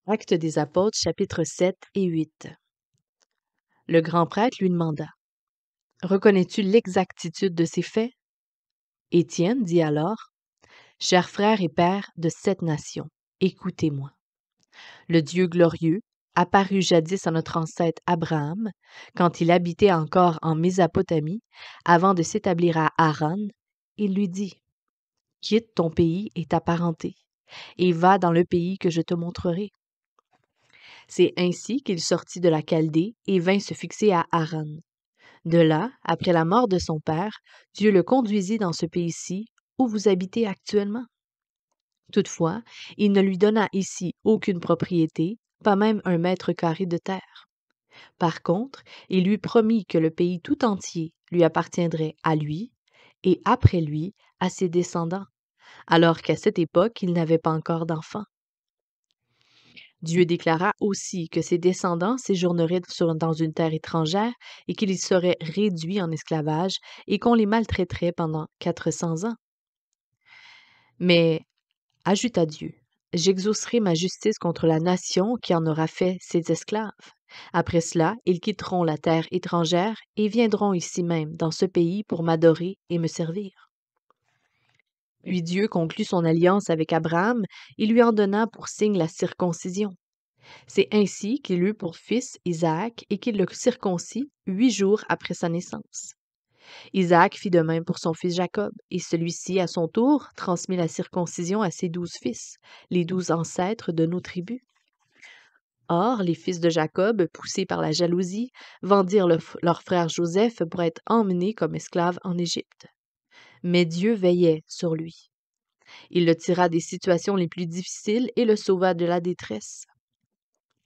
Actes des apôtres, chapitres 7 et 8. Le grand prêtre lui demanda: Reconnais-tu l'exactitude de ces faits? Étienne dit alors: Chers frères et pères de cette nation, écoutez-moi. Le Dieu glorieux, apparu jadis à notre ancêtre Abraham, quand il habitait encore en Mésopotamie, avant de s'établir à Haran, il lui dit: Quitte ton pays et ta parenté, et va dans le pays que je te montrerai. C'est ainsi qu'il sortit de la Chaldée et vint se fixer à Haran. De là, après la mort de son père, Dieu le conduisit dans ce pays-ci où vous habitez actuellement. Toutefois, il ne lui donna ici aucune propriété, pas même un mètre carré de terre. Par contre, il lui promit que le pays tout entier lui appartiendrait à lui et après lui à ses descendants, alors qu'à cette époque il n'avait pas encore d'enfants. Dieu déclara aussi que ses descendants séjourneraient dans une terre étrangère et qu'ils y seraient réduits en esclavage et qu'on les maltraiterait pendant 400 ans. Mais, ajouta Dieu, j'exaucerai ma justice contre la nation qui en aura fait ses esclaves. Après cela, ils quitteront la terre étrangère et viendront ici même, dans ce pays, pour m'adorer et me servir. Puis Dieu conclut son alliance avec Abraham et lui en donna pour signe la circoncision. C'est ainsi qu'il eut pour fils Isaac et qu'il le circoncit 8 jours après sa naissance. Isaac fit de même pour son fils Jacob, et celui-ci, à son tour, transmit la circoncision à ses 12 fils, les 12 ancêtres de nos tribus. Or, les fils de Jacob, poussés par la jalousie, vendirent leur frère Joseph pour être emmenés comme esclave en Égypte. Mais Dieu veillait sur lui. Il le tira des situations les plus difficiles et le sauva de la détresse.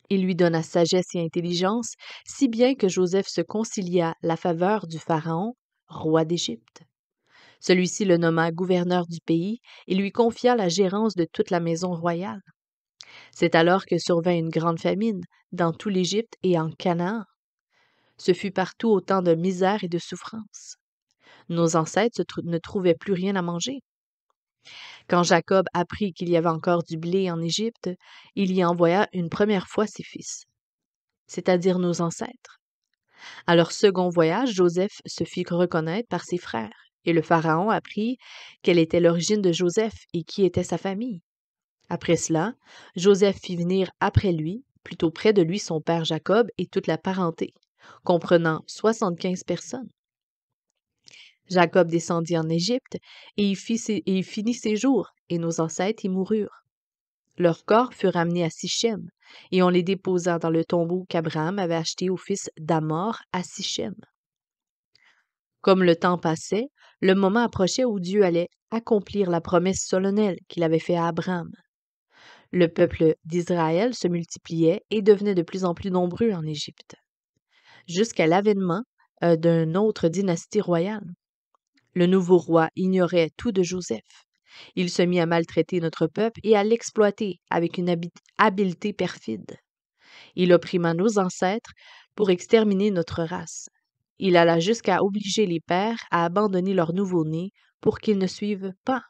Il lui donna sagesse et intelligence, si bien que Joseph se concilia la faveur du Pharaon, roi d'Égypte. Celui-ci le nomma gouverneur du pays et lui confia la gérance de toute la maison royale. C'est alors que survint une grande famine dans tout l'Égypte et en Canaan. Ce fut partout autant de misère et de souffrance. Nos ancêtres ne trouvaient plus rien à manger. Quand Jacob apprit qu'il y avait encore du blé en Égypte, il y envoya une première fois ses fils, c'est-à-dire nos ancêtres. À leur second voyage, Joseph se fit reconnaître par ses frères, et le Pharaon apprit quelle était l'origine de Joseph et qui était sa famille. Après cela, Joseph fit venir après lui, plutôt près de lui son père Jacob et toute la parenté, comprenant 75 personnes. Jacob descendit en Égypte et y finit ses jours, et nos ancêtres y moururent. Leurs corps furent ramenés à Sichem, et on les déposa dans le tombeau qu'Abraham avait acheté au fils d'Hamor à Sichem. Comme le temps passait, le moment approchait où Dieu allait accomplir la promesse solennelle qu'il avait faite à Abraham. Le peuple d'Israël se multipliait et devenait de plus en plus nombreux en Égypte, jusqu'à l'avènement d'une autre dynastie royale. Le nouveau roi ignorait tout de Joseph. Il se mit à maltraiter notre peuple et à l'exploiter avec une habileté perfide. Il opprima nos ancêtres pour exterminer notre race. Il alla jusqu'à obliger les pères à abandonner leurs nouveau-nés pour qu'ils ne survivent pas.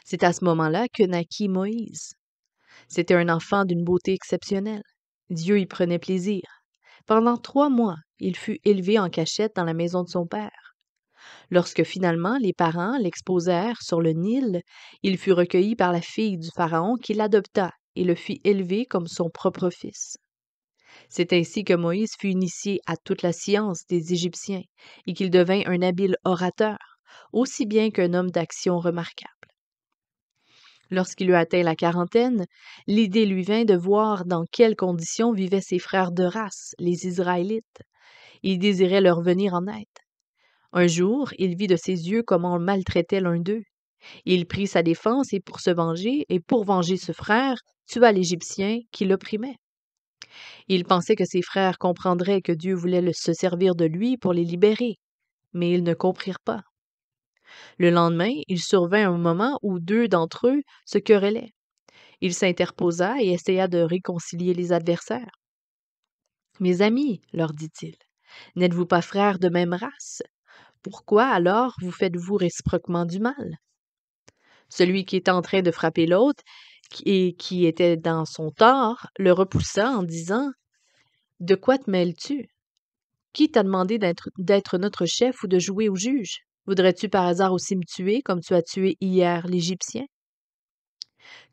C'est à ce moment-là que naquit Moïse. C'était un enfant d'une beauté exceptionnelle. Dieu y prenait plaisir. Pendant 3 mois, il fut élevé en cachette dans la maison de son père. Lorsque finalement les parents l'exposèrent sur le Nil, il fut recueilli par la fille du Pharaon qui l'adopta et le fit élever comme son propre fils. C'est ainsi que Moïse fut initié à toute la science des Égyptiens et qu'il devint un habile orateur, aussi bien qu'un homme d'action remarquable. Lorsqu'il eut atteint la quarantaine, l'idée lui vint de voir dans quelles conditions vivaient ses frères de race, les Israélites. Il désirait leur venir en aide. Un jour, il vit de ses yeux comment on maltraitait l'un d'eux. Il prit sa défense et pour venger ce frère, tua l'Égyptien qui l'opprimait. Il pensait que ses frères comprendraient que Dieu voulait se servir de lui pour les libérer, mais ils ne comprirent pas. Le lendemain, il survint un moment où 2 d'entre eux se querellaient. Il s'interposa et essaya de réconcilier les adversaires. « Mes amis, leur dit-il, n'êtes-vous pas frères de même race? Pourquoi alors vous faites-vous réciproquement du mal? » Celui qui était en train de frapper l'autre et qui était dans son tort le repoussa en disant: De quoi te mêles-tu? Qui t'a demandé d'être notre chef ou de jouer au juge? Voudrais-tu par hasard aussi me tuer comme tu as tué hier l'Égyptien?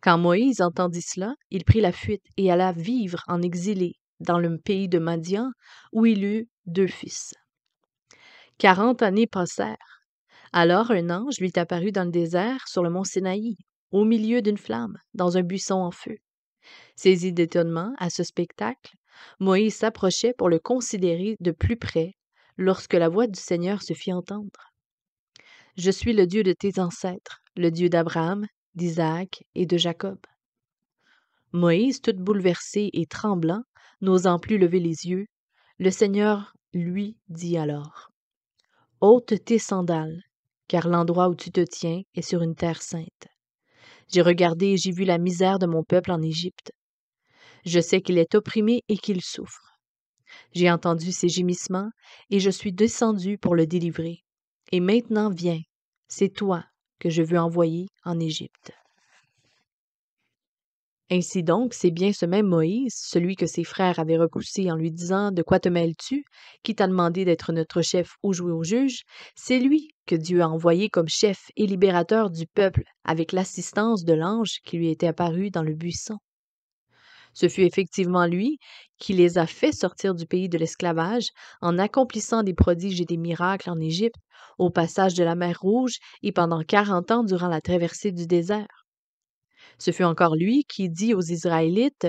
Quand Moïse entendit cela, il prit la fuite et alla vivre en exilé dans le pays de Madian, où il eut 2 fils. 40 années passèrent. Alors un ange lui apparut dans le désert sur le mont Sinaï, au milieu d'une flamme, dans un buisson en feu. Saisi d'étonnement à ce spectacle, Moïse s'approchait pour le considérer de plus près, lorsque la voix du Seigneur se fit entendre. Je suis le Dieu de tes ancêtres, le Dieu d'Abraham, d'Isaac et de Jacob. Moïse, tout bouleversé et tremblant, n'osant plus lever les yeux, le Seigneur lui dit alors: Ôte tes sandales, car l'endroit où tu te tiens est sur une terre sainte. J'ai regardé et j'ai vu la misère de mon peuple en Égypte. Je sais qu'il est opprimé et qu'il souffre. J'ai entendu ses gémissements et je suis descendu pour le délivrer. Et maintenant viens, c'est toi que je veux envoyer en Égypte. Ainsi donc, c'est bien ce même Moïse, celui que ses frères avaient repoussé en lui disant: De quoi te mêles-tu? Qui t'a demandé d'être notre chef ou jouer au juge? C'est lui que Dieu a envoyé comme chef et libérateur du peuple, avec l'assistance de l'ange qui lui était apparu dans le buisson. Ce fut effectivement lui qui les a fait sortir du pays de l'esclavage en accomplissant des prodiges et des miracles en Égypte, au passage de la mer Rouge et pendant 40 ans durant la traversée du désert. Ce fut encore lui qui dit aux Israélites: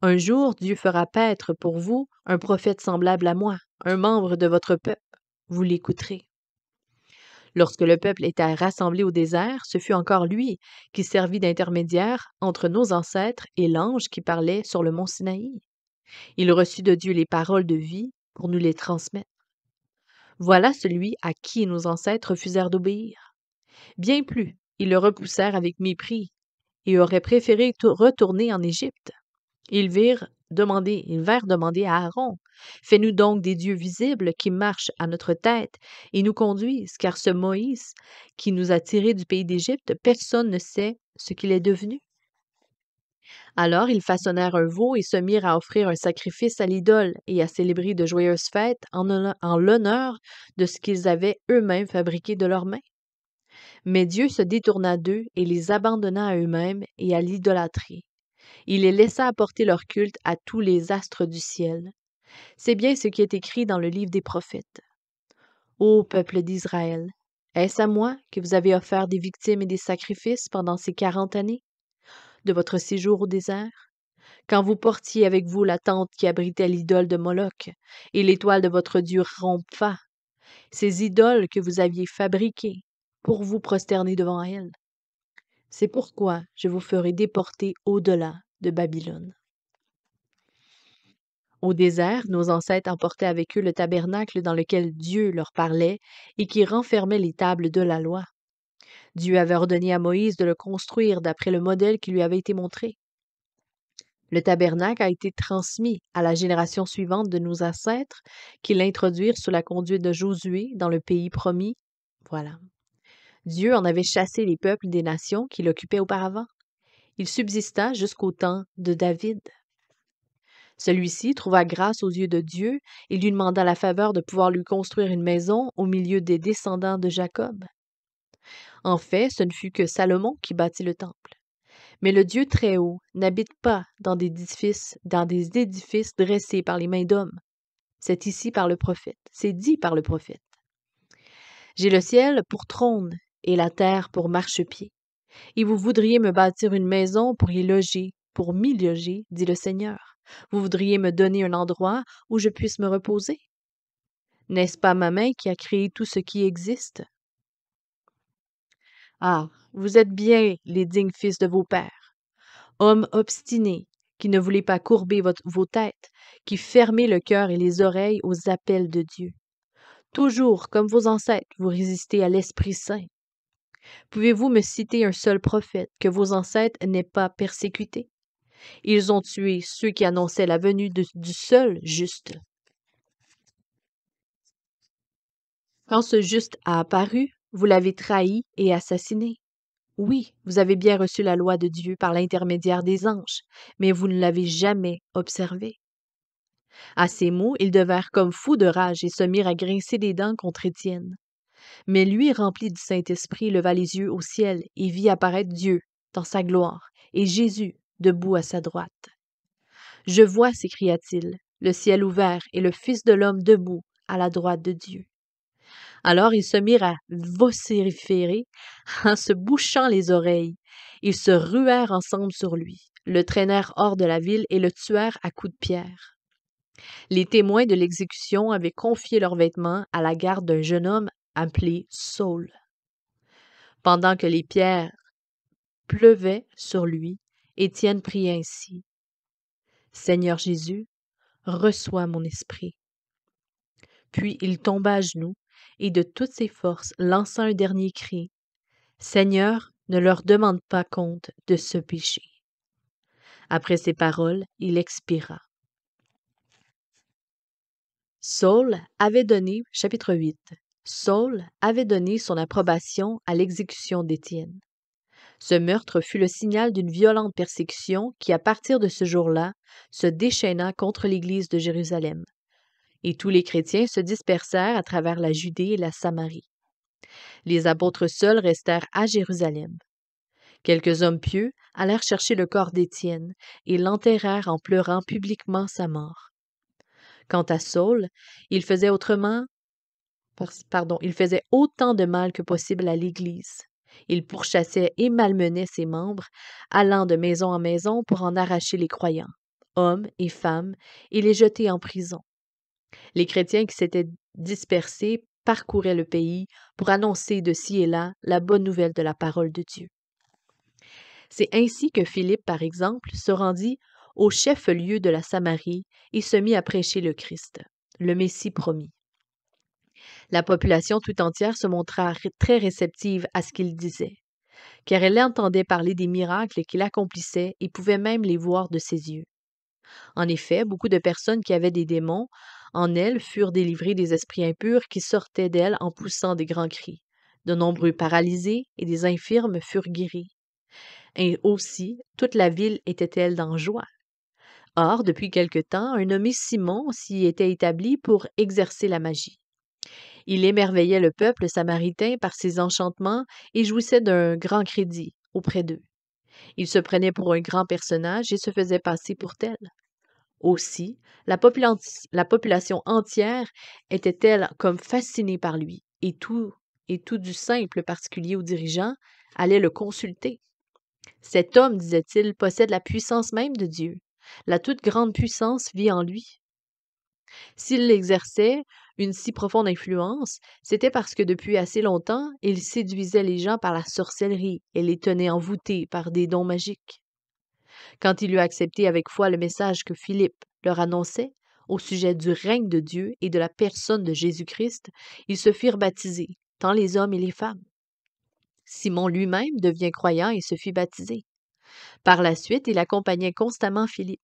Un jour Dieu fera paître pour vous un prophète semblable à moi, un membre de votre peuple. Vous l'écouterez. Lorsque le peuple était rassemblé au désert, ce fut encore lui qui servit d'intermédiaire entre nos ancêtres et l'ange qui parlait sur le mont Sinaï. Il reçut de Dieu les paroles de vie pour nous les transmettre. Voilà celui à qui nos ancêtres refusèrent d'obéir. Bien plus, ils le repoussèrent avec mépris et auraient préféré retourner en Égypte. Ils vinrent demander à Aaron: Fais-nous donc des dieux visibles qui marchent à notre tête et nous conduisent, car ce Moïse qui nous a tirés du pays d'Égypte, personne ne sait ce qu'il est devenu. Alors ils façonnèrent un veau et se mirent à offrir un sacrifice à l'idole et à célébrer de joyeuses fêtes en l'honneur de ce qu'ils avaient eux-mêmes fabriqué de leurs mains. Mais Dieu se détourna d'eux et les abandonna à eux-mêmes et à l'idolâtrie. Il les laissa apporter leur culte à tous les astres du ciel. C'est bien ce qui est écrit dans le livre des prophètes. Ô peuple d'Israël, est-ce à moi que vous avez offert des victimes et des sacrifices pendant ces 40 années de votre séjour au désert? Quand vous portiez avec vous la tente qui abritait l'idole de Moloch et l'étoile de votre dieu Rompha, ces idoles que vous aviez fabriquées pour vous prosterner devant elles. C'est pourquoi je vous ferai déporter au-delà de Babylone. Au désert, nos ancêtres emportaient avec eux le tabernacle dans lequel Dieu leur parlait et qui renfermait les tables de la loi. Dieu avait ordonné à Moïse de le construire d'après le modèle qui lui avait été montré. Le tabernacle a été transmis à la génération suivante de nos ancêtres qui l'introduirent sous la conduite de Josué dans le pays promis. Voilà. Dieu en avait chassé les peuples des nations qui l'occupaient auparavant. Il subsista jusqu'au temps de David. Celui-ci trouva grâce aux yeux de Dieu et lui demanda la faveur de pouvoir lui construire une maison au milieu des descendants de Jacob. En fait, ce ne fut que Salomon qui bâtit le temple. Mais le Dieu Très-Haut n'habite pas dans des édifices dressés par les mains d'hommes. C'est ici par le prophète. C'est dit par le prophète. J'ai le ciel pour trône et la terre pour marchepied. Et vous voudriez me bâtir une maison pour m'y loger, dit le Seigneur. Vous voudriez me donner un endroit où je puisse me reposer. N'est-ce pas ma main qui a créé tout ce qui existe? Ah, vous êtes bien les dignes fils de vos pères, hommes obstinés, qui ne voulez pas courber vos têtes, qui fermez le cœur et les oreilles aux appels de Dieu. Toujours, comme vos ancêtres, vous résistez à l'Esprit Saint. Pouvez-vous me citer un seul prophète que vos ancêtres n'aient pas persécuté? Ils ont tué ceux qui annonçaient la venue du seul juste. Quand ce juste a apparu, vous l'avez trahi et assassiné. Oui, vous avez bien reçu la loi de Dieu par l'intermédiaire des anges, mais vous ne l'avez jamais observée. » À ces mots, ils devinrent comme fous de rage et se mirent à grincer des dents contre Étienne. Mais lui, rempli du Saint-Esprit, leva les yeux au ciel et vit apparaître Dieu dans sa gloire et Jésus debout à sa droite. « Je vois, s'écria-t-il, le ciel ouvert et le Fils de l'homme debout à la droite de Dieu. » Alors ils se mirent à vociférer en se bouchant les oreilles. Ils se ruèrent ensemble sur lui, le traînèrent hors de la ville et le tuèrent à coups de pierre. Les témoins de l'exécution avaient confié leurs vêtements à la garde d'un jeune homme appelé Saul. Pendant que les pierres pleuvaient sur lui, Étienne priait ainsi. « Seigneur Jésus, reçois mon esprit. » Puis il tomba à genoux et de toutes ses forces lança un dernier cri. « Seigneur, ne leur demande pas compte de ce péché. » Après ces paroles, il expira. Chapitre 8. Saul avait donné son approbation à l'exécution d'Étienne. Ce meurtre fut le signal d'une violente persécution qui, à partir de ce jour-là, se déchaîna contre l'Église de Jérusalem. Et tous les chrétiens se dispersèrent à travers la Judée et la Samarie. Les apôtres seuls restèrent à Jérusalem. Quelques hommes pieux allèrent chercher le corps d'Étienne et l'enterrèrent en pleurant publiquement sa mort. Quant à Saul, il faisait autant de mal que possible à l'Église. Il pourchassait et malmenait ses membres, allant de maison en maison pour en arracher les croyants, hommes et femmes, et les jeter en prison. Les chrétiens qui s'étaient dispersés parcouraient le pays pour annoncer de ci et là la bonne nouvelle de la parole de Dieu. C'est ainsi que Philippe, par exemple, se rendit au chef-lieu de la Samarie et se mit à prêcher le Christ, le Messie promis. La population tout entière se montra très réceptive à ce qu'il disait, car elle entendait parler des miracles qu'il accomplissait et pouvait même les voir de ses yeux. En effet, beaucoup de personnes qui avaient des démons en elles furent délivrées des esprits impurs qui sortaient d'elles en poussant des grands cris. De nombreux paralysés et des infirmes furent guéris. Et aussi, toute la ville était-elle dans joie. Or, depuis quelque temps, un nommé Simon s'y était établi pour exercer la magie. Il émerveillait le peuple samaritain par ses enchantements et jouissait d'un grand crédit auprès d'eux. Il se prenait pour un grand personnage et se faisait passer pour tel. Aussi, la population entière était-elle comme fascinée par lui, et tout du simple particulier au dirigeant allait le consulter. Cet homme, disait-il, possède la puissance même de Dieu. La toute grande puissance vit en lui. S'il exerçait une si profonde influence, c'était parce que depuis assez longtemps, il séduisait les gens par la sorcellerie et les tenait envoûtés par des dons magiques. Quand il eut accepté avec foi le message que Philippe leur annonçait au sujet du règne de Dieu et de la personne de Jésus-Christ, ils se firent baptiser, tant les hommes et les femmes. Simon lui-même devint croyant et se fit baptiser. Par la suite, il accompagnait constamment Philippe.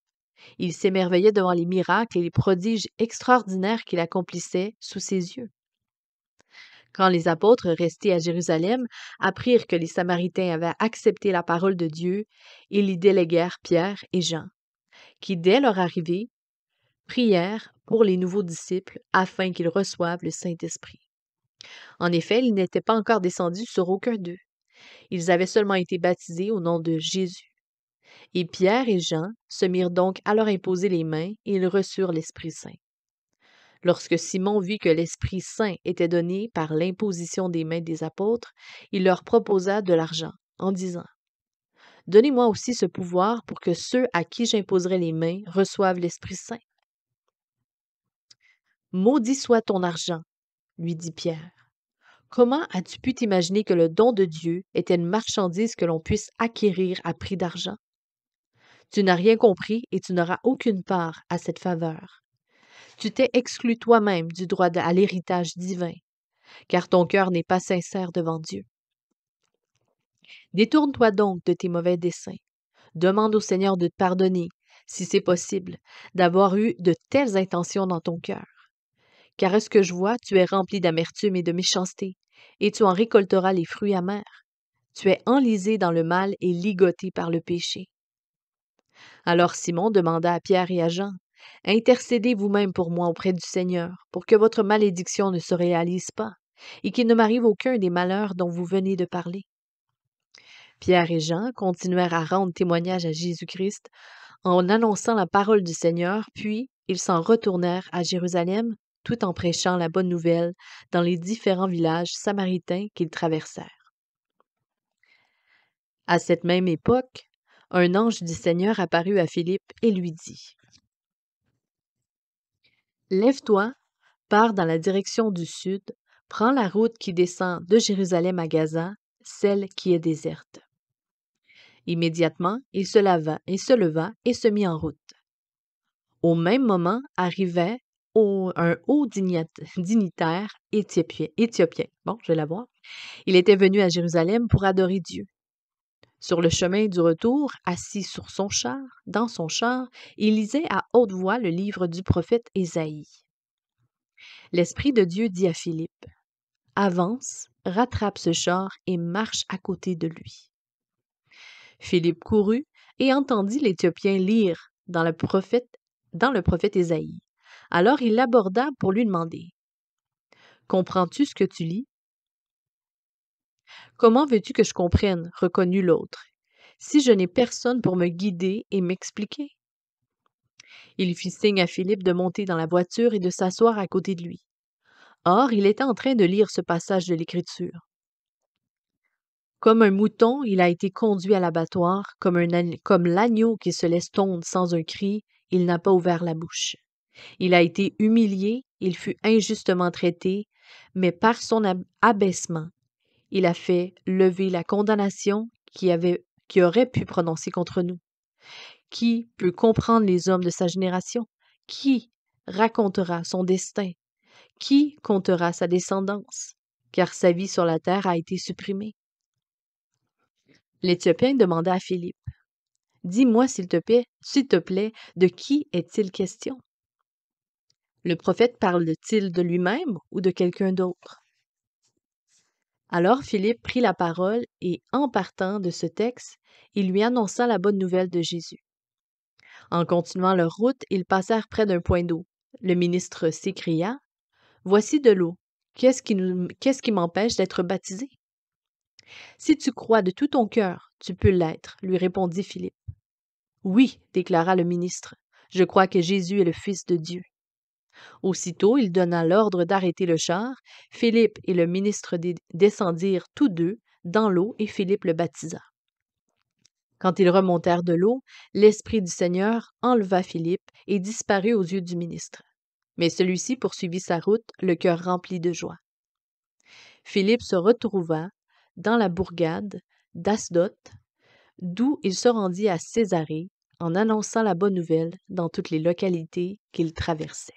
Il s'émerveillait devant les miracles et les prodiges extraordinaires qu'il accomplissait sous ses yeux. Quand les apôtres restés à Jérusalem apprirent que les Samaritains avaient accepté la parole de Dieu, ils y déléguèrent Pierre et Jean, qui, dès leur arrivée, prièrent pour les nouveaux disciples afin qu'ils reçoivent le Saint-Esprit. En effet, ils n'étaient pas encore descendus sur aucun d'eux. Ils avaient seulement été baptisés au nom de Jésus. Et Pierre et Jean se mirent donc à leur imposer les mains et ils reçurent l'Esprit Saint. Lorsque Simon vit que l'Esprit Saint était donné par l'imposition des mains des apôtres, il leur proposa de l'argent, en disant « Donnez-moi aussi ce pouvoir pour que ceux à qui j'imposerai les mains reçoivent l'Esprit Saint. » « Maudit soit ton argent, lui dit Pierre. Comment as-tu pu t'imaginer que le don de Dieu était une marchandise que l'on puisse acquérir à prix d'argent? Tu n'as rien compris et tu n'auras aucune part à cette faveur. Tu t'es exclu toi-même du droit à l'héritage divin, car ton cœur n'est pas sincère devant Dieu. Détourne-toi donc de tes mauvais desseins. Demande au Seigneur de te pardonner, si c'est possible, d'avoir eu de telles intentions dans ton cœur. Car à ce que je vois, tu es rempli d'amertume et de méchanceté, et tu en récolteras les fruits amers. Tu es enlisé dans le mal et ligoté par le péché. » Alors Simon demanda à Pierre et à Jean, « Intercédez vous-même pour moi auprès du Seigneur, pour que votre malédiction ne se réalise pas, et qu'il ne m'arrive aucun des malheurs dont vous venez de parler. » Pierre et Jean continuèrent à rendre témoignage à Jésus-Christ en annonçant la parole du Seigneur, puis ils s'en retournèrent à Jérusalem, tout en prêchant la bonne nouvelle dans les différents villages samaritains qu'ils traversèrent. À cette même époque, un ange du Seigneur apparut à Philippe et lui dit, « Lève-toi, pars dans la direction du sud, prends la route qui descend de Jérusalem à Gaza, celle qui est déserte. » Immédiatement, il se leva et se mit en route. Au même moment arrivait un haut dignitaire éthiopien. Bon, je vais la voir. Il était venu à Jérusalem pour adorer Dieu. Sur le chemin du retour, assis dans son char, il lisait à haute voix le livre du prophète Ésaïe. L'Esprit de Dieu dit à Philippe, « Avance, rattrape ce char et marche à côté de lui. » Philippe courut et entendit l'Éthiopien lire dans le prophète Ésaïe. Alors il l'aborda pour lui demander, « Comprends-tu ce que tu lis? » « Comment veux-tu que je comprenne? » reconnut l'autre, « si je n'ai personne pour me guider et m'expliquer? » Il fit signe à Philippe de monter dans la voiture et de s'asseoir à côté de lui. Or, il était en train de lire ce passage de l'Écriture. « Comme un mouton, il a été conduit à l'abattoir, comme l'agneau qui se laisse tondre sans un cri, il n'a pas ouvert la bouche. Il a été humilié, il fut injustement traité, mais par son abaissement, il a fait lever la condamnation qui aurait pu prononcer contre nous. Qui peut comprendre les hommes de sa génération? Qui racontera son destin? Qui comptera sa descendance? Car sa vie sur la terre a été supprimée. » L'Éthiopien demanda à Philippe, « Dis-moi, s'il te plaît, de qui est-il question? Le prophète parle-t-il de lui-même ou de quelqu'un d'autre? » Alors Philippe prit la parole et, en partant de ce texte, il lui annonça la bonne nouvelle de Jésus. En continuant leur route, ils passèrent près d'un point d'eau. Le ministre s'écria, « Voici de l'eau. Qu'est-ce qui m'empêche d'être baptisé? » « Si tu crois de tout ton cœur, tu peux l'être, » lui répondit Philippe. « Oui, » déclara le ministre, « je crois que Jésus est le Fils de Dieu. » Aussitôt, il donna l'ordre d'arrêter le char. Philippe et le ministre descendirent tous deux dans l'eau et Philippe le baptisa. Quand ils remontèrent de l'eau, l'Esprit du Seigneur enleva Philippe et disparut aux yeux du ministre. Mais celui-ci poursuivit sa route, le cœur rempli de joie. Philippe se retrouva dans la bourgade d'Asdod, d'où il se rendit à Césarée en annonçant la bonne nouvelle dans toutes les localités qu'il traversait.